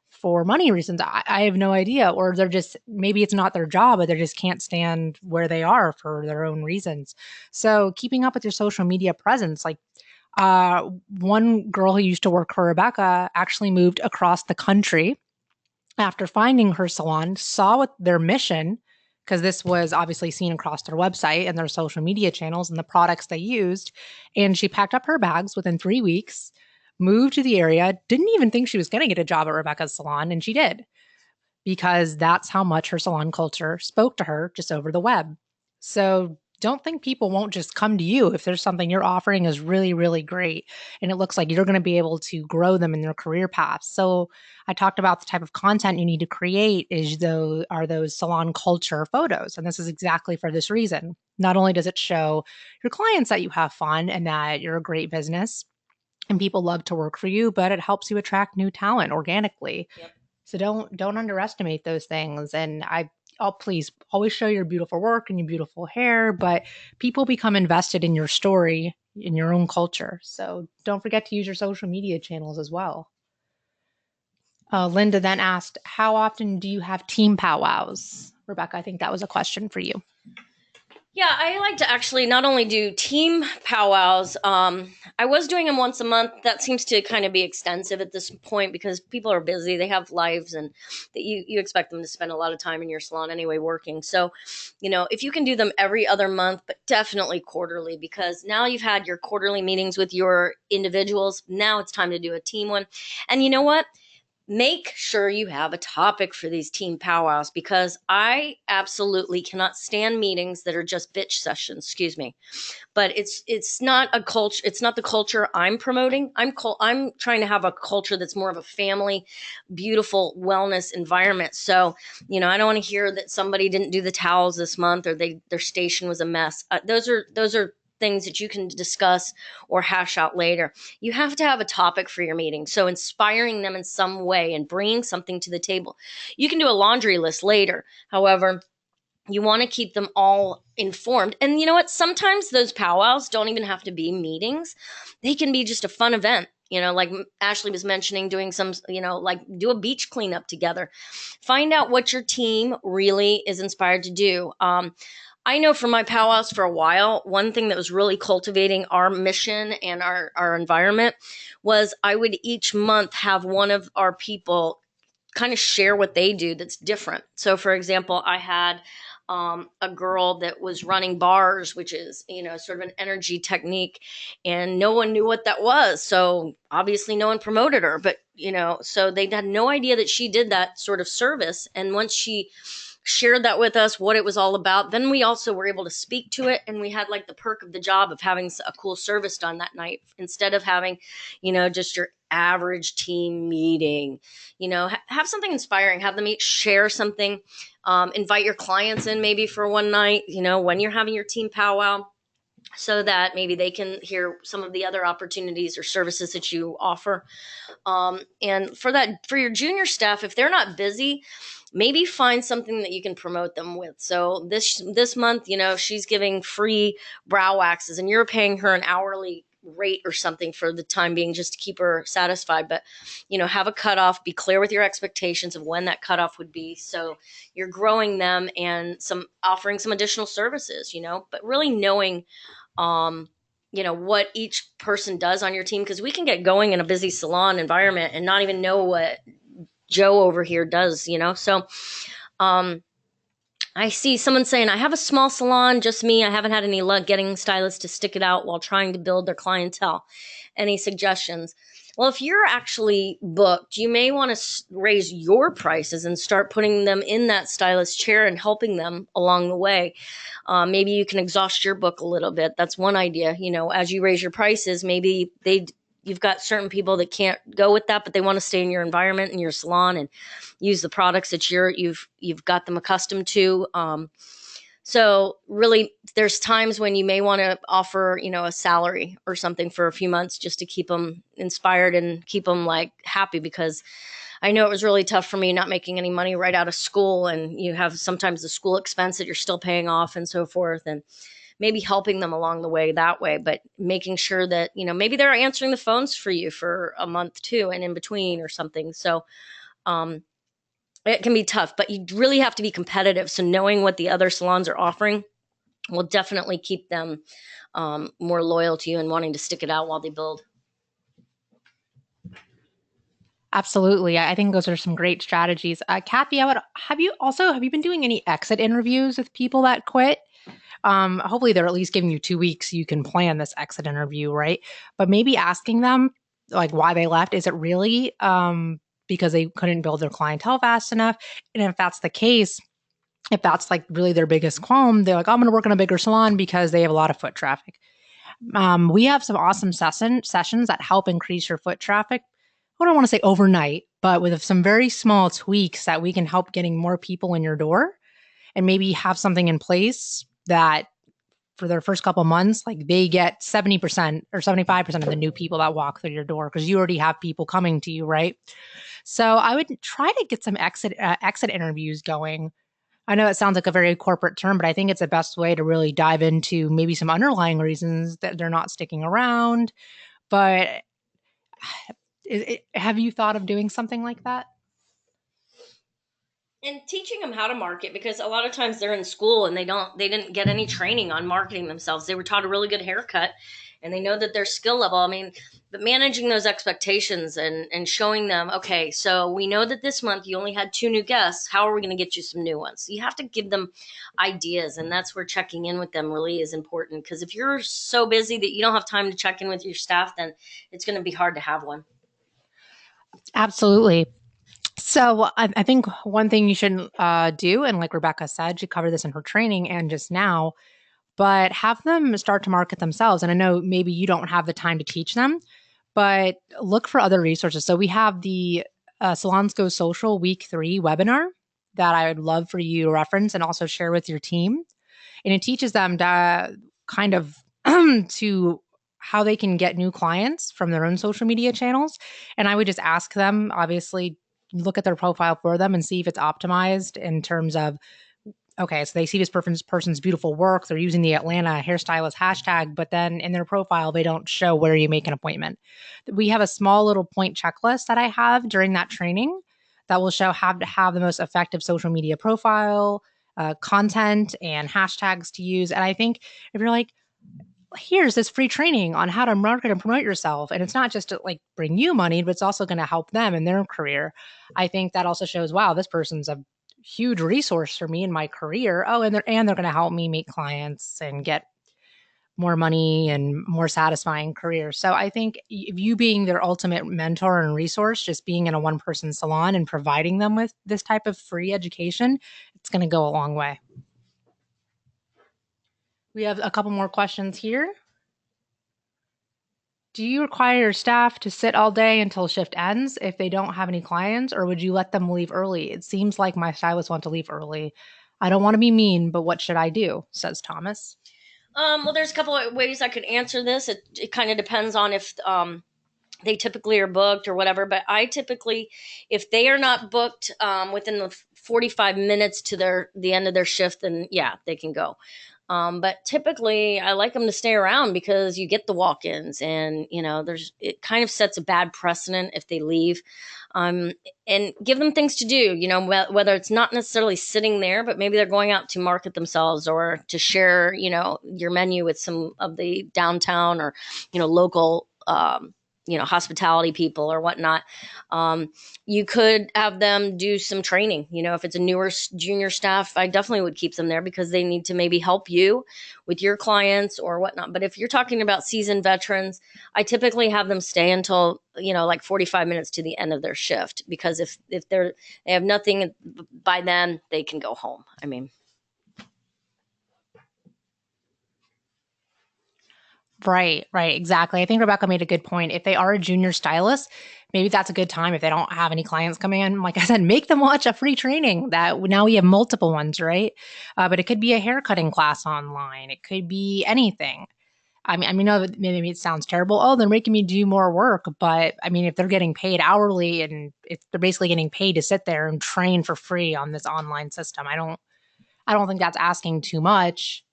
for money reasons. I have no idea. Or they're just, maybe it's not their job, but they just can't stand where they are for their own reasons. So keeping up with your social media presence, like one girl who used to work for Rebecca actually moved across the country after finding her salon, saw what their mission, because this was obviously seen across their website and their social media channels and the products they used. And she packed up her bags within 3 weeks, moved to the area, didn't even think she was going to get a job at Rebecca's salon, and she did, because that's how much her salon culture spoke to her just over the web. So don't think people won't just come to you if there's something you're offering is really, really great and it looks like you're going to be able to grow them in their career paths. So I talked about the type of content you need to create are those salon culture photos. And this is exactly for this reason. Not only does it show your clients that you have fun and that you're a great business and people love to work for you, but it helps you attract new talent organically. Yep. So don't underestimate those things. And I'll please always show your beautiful work and your beautiful hair, but people become invested in your story, in your own culture. So don't forget to use your social media channels as well. Linda then asked, how often do you have team powwows? Rebecca, I think that was a question for you. Yeah, I like to actually not only do team powwows. I was doing them once a month. That seems to kind of be extensive at this point, because people are busy. They have lives, and that you expect them to spend a lot of time in your salon anyway working. So, if you can do them every other month, but definitely quarterly, because now you've had your quarterly meetings with your individuals. Now it's time to do a team one. And you know what? Make sure you have a topic for these team powwows, because I absolutely cannot stand meetings that are just bitch sessions. Excuse me, but it's not a culture. It's not the culture I'm promoting. I'm trying to have a culture that's more of a family, beautiful wellness environment. So I don't want to hear that somebody didn't do the towels this month, or their station was a mess. Those are things that you can discuss or hash out later. You have to have a topic for your meeting. So inspiring them in some way and bringing something to the table. You can do a laundry list later. However, you want to keep them all informed. And you know what? Sometimes those powwows don't even have to be meetings. They can be just a fun event. Like Ashley was mentioning, doing some, like do a beach cleanup together. Find out what your team really is inspired to do. I know from my powwows for a while, one thing that was really cultivating our mission and our environment was I would each month have one of our people kind of share what they do that's different. So, for example, I had a girl that was running bars, which is, sort of an energy technique, and no one knew what that was. So, obviously, no one promoted her, but, so they had no idea that she did that sort of service. And once she shared that with us, what it was all about, then we also were able to speak to it, and we had like the perk of the job of having a cool service done that night instead of having, just your average team meeting. Have something inspiring, have them each share something, invite your clients in maybe for one night, when you're having your team powwow, so that maybe they can hear some of the other opportunities or services that you offer. And for your junior staff, if they're not busy, maybe find something that you can promote them with. So this month, she's giving free brow waxes, and you're paying her an hourly rate or something for the time being, just to keep her satisfied. But have a cutoff, be clear with your expectations of when that cutoff would be, so you're growing them and offering some additional services, but really knowing what each person does on your team, because we can get going in a busy salon environment and not even know what Joe over here does. So I see someone saying, I have a small salon, just me. I haven't had any luck getting stylists to stick it out while trying to build their clientele. Any suggestions? Well, if you're actually booked, you may want to raise your prices and start putting them in that stylist chair and helping them along the way. Maybe you can exhaust your book a little bit. That's one idea. As you raise your prices, maybe you've got certain people that can't go with that, but they want to stay in your environment, in your salon, and use the products that you've got them accustomed to. So really, there's times when you may want to offer, a salary or something for a few months, just to keep them inspired and keep them like happy, because I know it was really tough for me not making any money right out of school, and you have sometimes the school expense that you're still paying off and so forth, and maybe helping them along the way that way, but making sure that, maybe they're answering the phones for you for a month too, and in between or something. So, it can be tough, but you really have to be competitive. So knowing what the other salons are offering will definitely keep them more loyal to you and wanting to stick it out while they build. Absolutely. I think those are some great strategies. Kathy, have you been doing any exit interviews with people that quit? Hopefully they're at least giving you 2 weeks so you can plan this exit interview, right? But maybe asking them like why they left. Is it really because they couldn't build their clientele fast enough? And if that's the case, if that's like really their biggest qualm, they're like, I'm going to work in a bigger salon because they have a lot of foot traffic. We have some awesome sessions that help increase your foot traffic. I don't want to say overnight, but with some very small tweaks that we can help getting more people in your door, and maybe have something in place that for their first couple months, like they get 70% or 75% of the new people that walk through your door, because you already have people coming to you, right? So I would try to get some exit interviews going. I know it sounds like a very corporate term, but I think it's the best way to really dive into maybe some underlying reasons that they're not sticking around. But have you thought of doing something like that? And teaching them how to market, because a lot of times they're in school and they didn't get any training on marketing themselves. They were taught a really good haircut and they know that their skill level. I mean, but managing those expectations and showing them, okay, so we know that this month you only had 2 new guests. How are we going to get you some new ones? You have to give them ideas, and that's where checking in with them really is important, because if you're so busy that you don't have time to check in with your staff, then it's going to be hard to have one. Absolutely. So I think one thing you should do, and like Rebecca said, she covered this in her training and just now, but have them start to market themselves. And I know maybe you don't have the time to teach them, but look for other resources. So we have the Salons Go Social Week 3 webinar that I would love for you to reference and also share with your team. And it teaches them to kind of to how they can get new clients from their own social media channels. And I would just ask them, obviously, look at their profile for them and see if it's optimized in terms of okay, so they see this person's beautiful work. They're using the Atlanta hairstylist hashtag, but then in their profile, they don't show where you make an appointment. We have a small little point checklist that I have during that training that will show how to have the most effective social media profile, content, and hashtags to use. And I think if you're like, here's this free training on how to market and promote yourself, and it's not just to like bring you money, but it's also going to help them in their career. I think that also shows, wow, this person's a huge resource for me in my career. Oh, and they're going to help me meet clients and get more money and more satisfying career. So I think if you being their ultimate mentor and resource, just being in a one person salon and providing them with this type of free education, it's going to go a long way. We have a couple more questions here. Do you require your staff to sit all day until shift ends if they don't have any clients, or would you let them leave early? It seems like my stylists want to leave early. I don't want to be mean, but what should I do? Says Thomas. Well, there's a couple of ways I could answer this. It kind of depends on if they typically are booked or whatever. But I typically, if they are not booked within the 45 minutes to the end of their shift, then yeah, they can go. But typically, I like them to stay around because you get the walk-ins, and it kind of sets a bad precedent if they leave. And give them things to do. Whether it's not necessarily sitting there, but maybe they're going out to market themselves or to share, your menu with some of the downtown or local. Hospitality people or whatnot. You could have them do some training. If it's a newer junior staff, I definitely would keep them there because they need to maybe help you with your clients or whatnot. But if you're talking about seasoned veterans, I typically have them stay until, like 45 minutes to the end of their shift, because if they have nothing by then, they can go home. I mean, Right, exactly. I think Rebecca made a good point. If they are a junior stylist, maybe that's a good time if they don't have any clients coming in. Like I said, make them watch a free training that now we have multiple ones, right? But it could be a haircutting class online. It could be anything. I mean, no, maybe it sounds terrible. Oh, they're making me do more work. But I mean, if they're getting paid hourly and if they're basically getting paid to sit there and train for free on this online system, I don't think that's asking too much.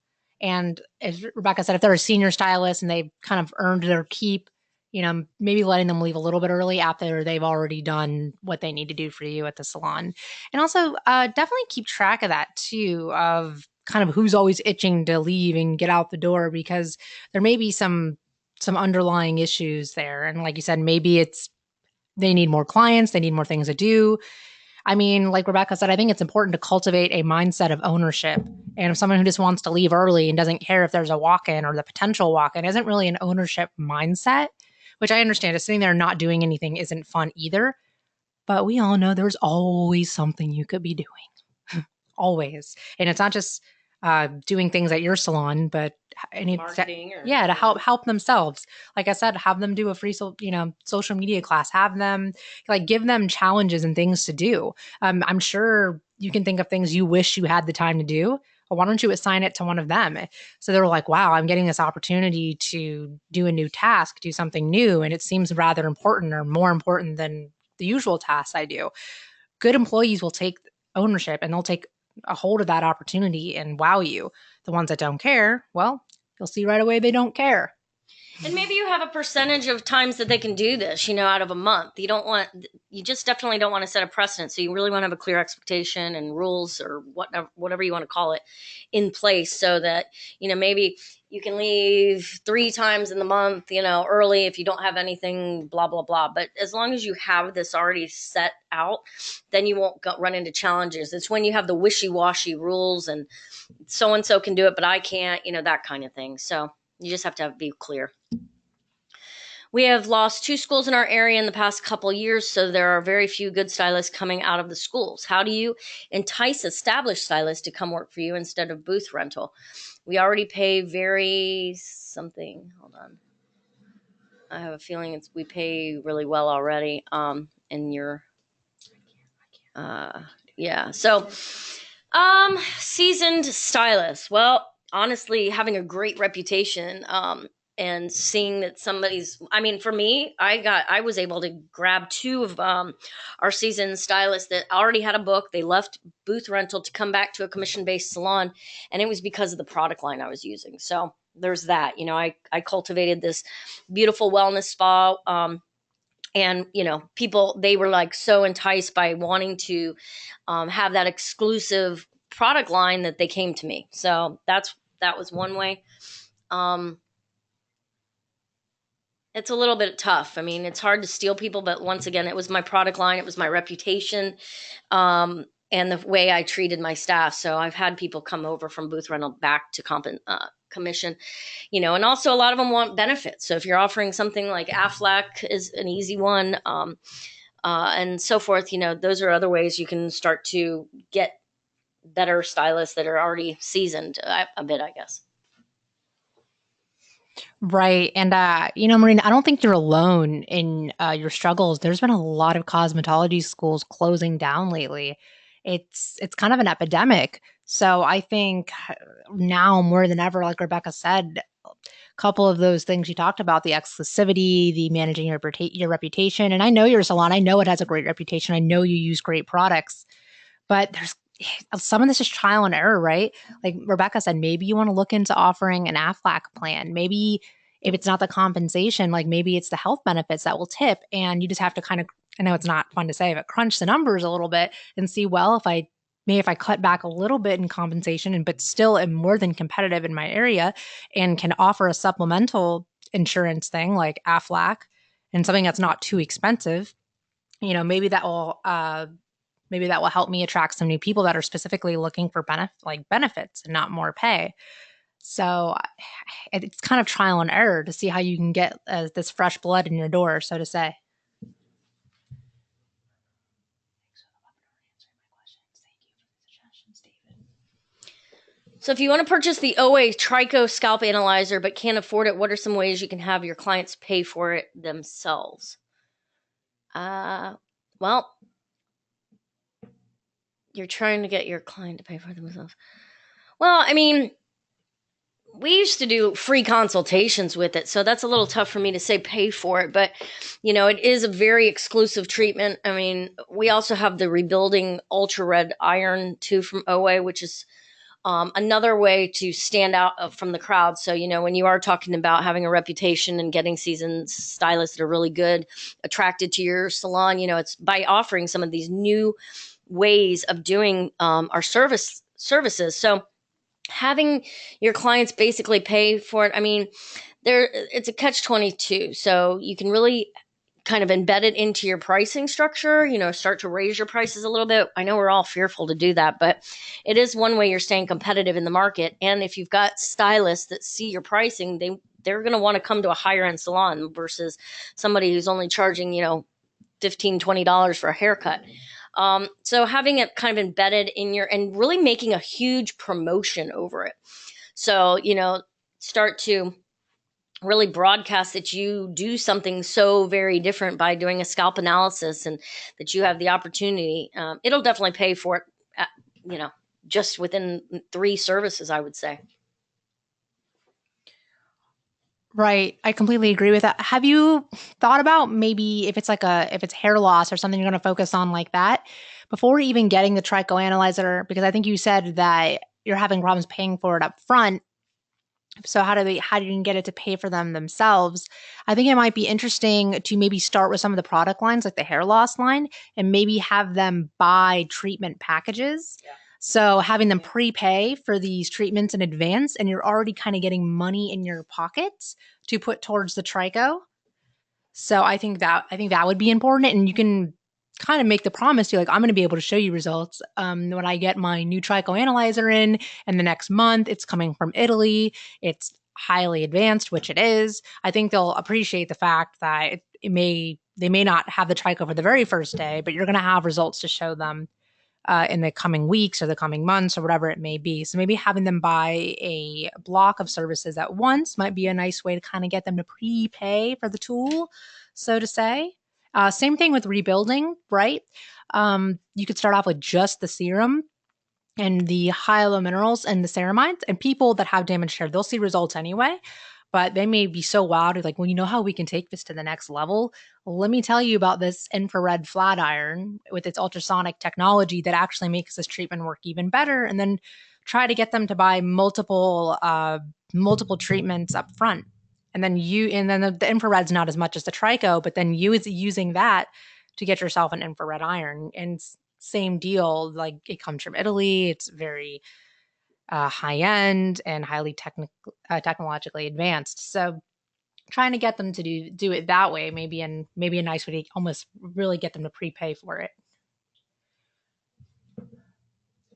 And as Rebecca said, if they're a senior stylist and they've kind of earned their keep, maybe letting them leave a little bit early after they've already done what they need to do for you at the salon. And also definitely keep track of that too, of kind of who's always itching to leave and get out the door, because there may be some underlying issues there. And like you said, maybe it's they need more clients, they need more things to do. I mean, like Rebecca said, I think it's important to cultivate a mindset of ownership. And if someone who just wants to leave early and doesn't care if there's a walk in or the potential walk in isn't really an ownership mindset, which I understand is sitting there not doing anything isn't fun either. But we all know there's always something you could be doing. Always. And it's not just doing things at your salon, but marketing or yeah, to help themselves. Like I said, have them do a free social media class. Have them like give them challenges and things to do. I'm sure you can think of things you wish you had the time to do. Well, why don't you assign it to one of them? So they're like, wow, I'm getting this opportunity to do a new task, do something new, and it seems rather important or more important than the usual tasks I do. Good employees will take ownership and they'll take a hold of that opportunity and wow you. The ones that don't care, well, you'll see right away they don't care. And maybe you have a percentage of times that they can do this, out of a month. You just definitely don't want to set a precedent. So you really want to have a clear expectation and rules or whatever you want to call it in place so that, maybe you can leave 3 times in the month, early if you don't have anything, blah, blah, blah. But as long as you have this already set out, then you won't run into challenges. It's when you have the wishy-washy rules and so-and-so can do it, but I can't, that kind of thing. So you just have to be clear. We have lost 2 schools in our area in the past couple years, so there are very few good stylists coming out of the schools. How do you entice established stylists to come work for you instead of booth rental? We already pay hold on. I have a feeling we pay really well already. And you're, yeah. So, seasoned stylists. Well, honestly, having a great reputation, and seeing that somebody's, I mean, for me, I was able to grab two of our seasoned stylists that already had a book. They left booth rental to come back to a commission based salon, and it was because of the product line I was using. So there's that. I cultivated this beautiful wellness spa. And people, they were like so enticed by wanting to have that exclusive product line that they came to me. So that was one way. um, it's a little bit tough. I mean, it's hard to steal people, but once again, it was my product line, it was my reputation, and the way I treated my staff. So I've had people come over from booth rental back to commission, and also a lot of them want benefits. So if you're offering something like Aflac is an easy one, and so forth, those are other ways you can start to get better stylists that are already seasoned a bit, I guess. Right. And, Maureen, I don't think you're alone in your struggles. There's been a lot of cosmetology schools closing down lately. It's kind of an epidemic. So I think now more than ever, like Rebecca said, a couple of those things you talked about, the exclusivity, the managing your reputation. And I know your salon. I know it has a great reputation. I know you use great products, but there's some of this is trial and error, right? Like Rebecca said, maybe you want to look into offering an Aflac plan. Maybe if it's not the compensation, like maybe it's the health benefits that will tip. And you just have to kind of, I know it's not fun to say, but crunch the numbers a little bit and see, well, if I cut back a little bit in compensation and but still am more than competitive in my area and can offer a supplemental insurance thing like Aflac and something that's not too expensive, maybe that will help me attract some new people that are specifically looking for benefits and not more pay. So it's kind of trial and error to see how you can get this fresh blood in your door, so to say. So if you want to purchase the OA Trico Scalp Analyzer but can't afford it, what are some ways you can have your clients pay for it themselves? Well, you're trying to get your client to pay for it themselves. Well, I mean, we used to do free consultations with it, so that's a little tough for me to say pay for it, but it is a very exclusive treatment. I mean, we also have the rebuilding ultra red iron too from OA, which is another way to stand out from the crowd. So, when you are talking about having a reputation and getting seasoned stylists that are really good, attracted to your salon, it's by offering some of these new ways of doing our services. So having your clients basically pay for it, I mean, it's a catch-22. So you can really kind of embed it into your pricing structure, start to raise your prices a little bit. I know we're all fearful to do that, but it is one way you're staying competitive in the market. And if you've got stylists that see your pricing, they're going to want to come to a higher end salon versus somebody who's only charging, $15, $20 for a haircut. So having it kind of embedded in and really making a huge promotion over it. So, start to really broadcast that you do something so very different by doing a scalp analysis and that you have the opportunity. It'll definitely pay for it, just within 3 services, I would say. Right. I completely agree with that. Have you thought about maybe if it's hair loss or something you're going to focus on like that before even getting the tricho analyzer? Because I think you said that you're having problems paying for it up front. So how do you get it to pay for themselves? I think it might be interesting to maybe start with some of the product lines, like the hair loss line, and maybe have them buy treatment packages. Yeah. So having them prepay for these treatments in advance, and you're already kind of getting money in your pockets to put towards the tricho. So I think that would be important, and you can kind of make the promise, you're like, I'm going to be able to show you results when I get my new tricho analyzer in, and the next month it's coming from Italy. It's highly advanced, which it is. I think they'll appreciate the fact that they may not have the tricho for the very first day, but you're going to have results to show them in the coming weeks or the coming months or whatever it may be. So maybe having them buy a block of services at once might be a nice way to kind of get them to prepay for the tool, so to say. Same thing with rebuilding, right? You could start off with just the serum and the hyalo minerals and the ceramides, and people that have damaged hair, they'll see results anyway. but they may be so wowed, like, well, you know how we can take this to the next level? Well, let me tell you about this infrared flat iron with its ultrasonic technology that actually makes this treatment work even better. And then try to get them to buy multiple treatments up front. And then the infrared's not as much as the tricho, but then you is using that to get yourself an infrared iron. And same deal, like it comes from Italy. It's very high end and highly technologically advanced. So trying to get them to do it that way, maybe a nice way to almost really get them to prepay for it.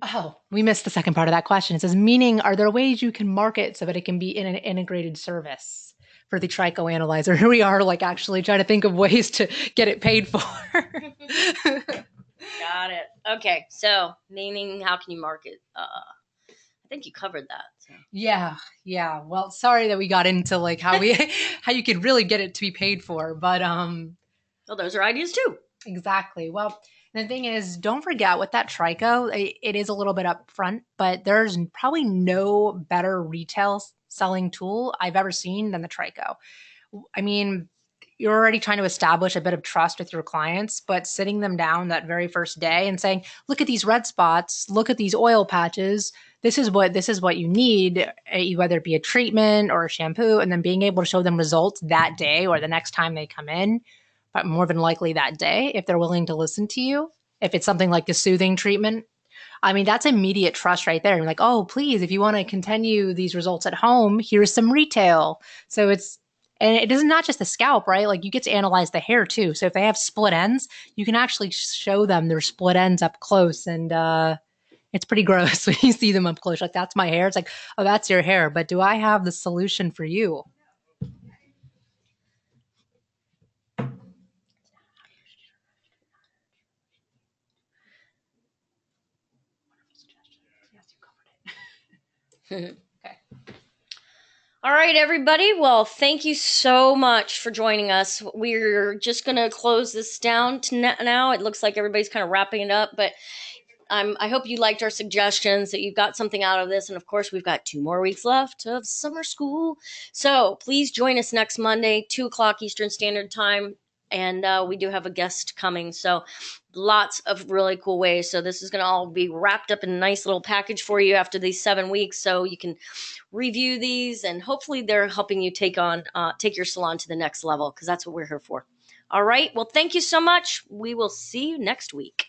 Oh, we missed the second part of that question. It says, meaning, are there ways you can market so that it can be in an integrated service for the tricho analyzer? Here we are, like actually trying to think of ways to get it paid for. Got it. Okay, so meaning, how can you market? I think you covered that. So. Yeah. Well, sorry that we got into like how you could really get it to be paid for, but well, those are ideas too. Exactly. Well, the thing is, don't forget with that tricho, it is a little bit upfront, but there's probably no better retail selling tool I've ever seen than the tricho. I mean, you're already trying to establish a bit of trust with your clients, but sitting them down that very first day and saying, look at these red spots, look at these oil patches. This is what you need, whether it be a treatment or a shampoo, and then being able to show them results that day or the next time they come in, but more than likely that day, if they're willing to listen to you. If it's something like a soothing treatment, I mean, that's immediate trust right there. You're like, oh, please, if you want to continue these results at home, here's some retail. So and it is not just the scalp, right? Like you get to analyze the hair too. So if they have split ends, you can actually show them their split ends up close. And it's pretty gross when you see them up close. Like, that's my hair. It's like, oh, that's your hair. But do I have the solution for you? Okay. All right, everybody. Well, thank you so much for joining us. We're just going to close this down now. It looks like everybody's kind of wrapping it up, but I hope you liked our suggestions, that you got something out of this. And of course, we've got 2 more weeks left of summer school. So please join us next Monday, 2:00 Eastern Standard Time. And we do have a guest coming. So lots of really cool ways. So this is going to all be wrapped up in a nice little package for you after these 7 weeks. So you can review these, and hopefully they're helping you take your salon to the next level, because that's what we're here for. All right. Well, thank you so much. We will see you next week.